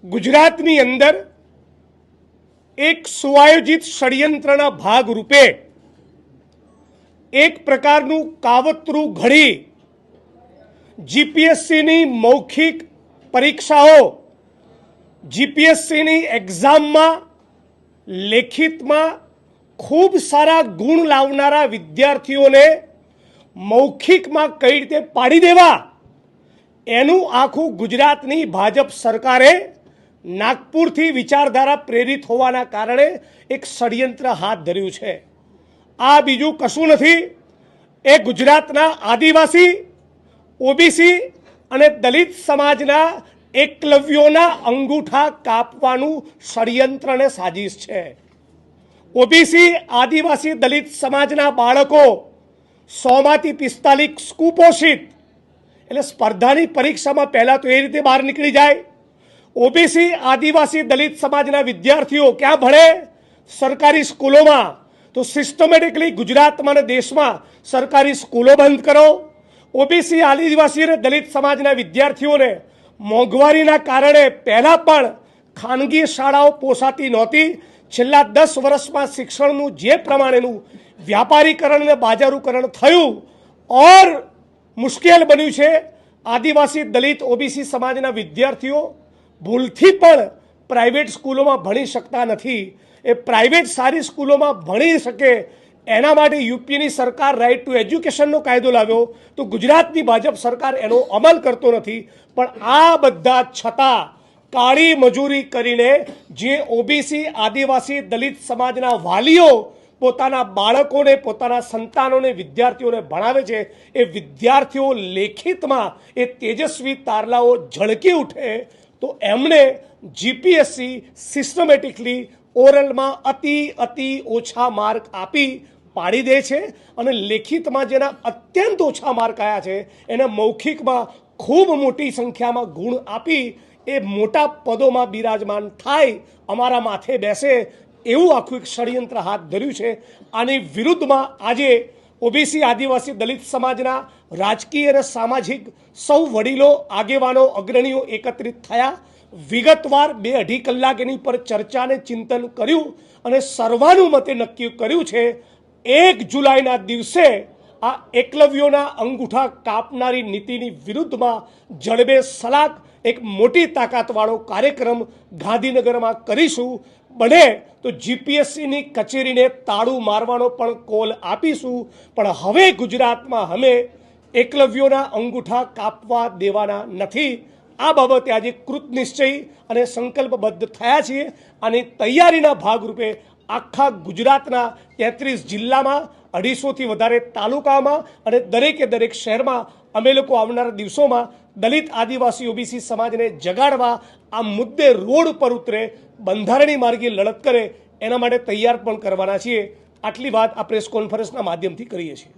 ગુજરાતની અંદર એક સુઆયોજિત ષડયંત્રના ભાગરૂપે એક પ્રકારનું કાવતરું ઘડી જીપીએસસીની મૌખિક પરીક્ષાઓ, જીપીએસસીની એક્ઝામમાં લેખિતમાં ખૂબ સારા ગુણ લાવનારા વિદ્યાર્થીઓને મૌખિકમાં કઈ રીતે પાડી દેવા, એનું આખું ગુજરાતની ભાજપ સરકારે નાગપુરથી વિચારધારા પ્રેરિત હોવાના કારણે એક ષડયંત્ર હાથ ધર્યું છે। આ બીજું કશું નથી, એ ગુજરાતના આદિવાસી, ઓબીસી અને દલિત સમાજના એકલવ્યોના અંગૂઠા કાપવાનું ષડયંત્ર અને સાજિશ છે। ઓબીસી, આદિવાસી, દલિત સમાજના બાળકો 100માંથી 45 કુપોષિત, એટલે સ્પર્ધાની પરીક્ષામાં પહેલાં તો એ રીતે બહાર નીકળી જાય। ઓબીસી, આદિવાસી, દલિત સમાજના વિદ્યાર્થીઓ ક્યાં ભણે? સરકારી સ્કૂલોમાં। તો સિસ્ટમેટિકલી ગુજરાતમાં અને દેશમાં સરકારી સ્કૂલો બંધ કરો। ઓબીસી, આદિવાસી અને દલિત સમાજના વિદ્યાર્થીઓને મોંઘવારીના કારણે પહેલાં પણ ખાનગી શાળાઓ પોસાતી નહોતી। છેલ્લા 10 વર્ષમાં શિક્ષણનું જે પ્રમાણેનું વ્યાપારીકરણ અને બાજારીકરણ થયું ઓર મુશ્કેલ બન્યું છે। આદિવાસી, દલિત, ઓબીસી સમાજના વિદ્યાર્થીઓ ભૂલથી પણ પ્રાઇવેટ સ્કૂલોમાં ભણી શકતા નથી। એ પ્રાઇવેટ સારી સ્કૂલોમાં ભણી શકે એના માટે યુપીની સરકાર રાઇટ ટુ એજ્યુકેશનનો કાયદો લાવ્યો, તો ગુજરાતની ભાજપ સરકાર એનો અમલ કરતો નથી। પણ આ બધા છતાં કાળી મજૂરી કરીને જે ઓબીસી, આદિવાસી, દલિત સમાજના વાલીઓ પોતાના બાળકોને, પોતાના સંતાનોને, વિદ્યાર્થીઓને ભણાવે છે, એ વિદ્યાર્થીઓ લેખિતમાં એ તેજસ્વી તારલાઓ ઝળકી ઉઠે તો એમણે જીપીએસસી સિસ્ટમેટિકલી ઓરલમાં અતિ ઓછા માર્ક આપી પાડી દે છે, અને લેખિતમાં જેના અત્યંત ઓછા માર્ક આવ્યા છે એને મૌખિકમાં ખૂબ મોટી સંખ્યામાં ગુણ આપી એ મોટા પદોમાં બિરાજમાન થાય, અમારા માથે બેસે, એવું આખું એક ષડયંત્ર હાથ ધર્યું છે। આની વિરુદ્ધમાં આજે ઓબીસી, આદિવાસી, દલિત સમાજના રાજકીય અને સામાજિક સૌ વડીલો, આગેવાનો, અગ્રણીઓ એકત્રિત થયા। વિગતવાર 2-2.5 કલાક એની પર ચર્ચા અને ચિંતન કર્યું અને સર્વાનુમતે નક્કી કર્યું છે 1 જુલાઈના દિવસે આ એકલવ્યોના અંગૂઠા કાપનારી નીતિની વિરુદ્ધમાં જડબે સલાક એક મોટી તાકાતવાળો કાર્યક્રમ ગાંધીનગરમાં કરીશું। બને તો જીપીએસસીની કચેરીને તાળું મારવાનો પણ કોલ આપીશું। પણ હવે ગુજરાતમાં અમે એકલવ્યોના અંગૂઠા કાપવા દેવાના નથી। આ બાબતે આજે કૃતનિશ્ચય અને સંકલ્પબદ્ધ થયા છીએ। આની તૈયારીના ભાગરૂપે આખા ગુજરાતના 33 જિલ્લામાં, 250થી વધારે તાલુકામાં અને દરેકે દરેક શહેરમાં અમે લોકો આવનારા દિવસોમાં દલિત, આદિવાસી, ઓબીસી સમાજને જગાડવા આ મુદ્દે રોડ પર ઉતરે, બંધારણીય માર્ગે લડત કરે, એના માટે તૈયાર પણ કરવાના છીએ। આટલી વાત આ પ્રેસ કોન્ફરન્સના માધ્યમથી કરીએ છીએ।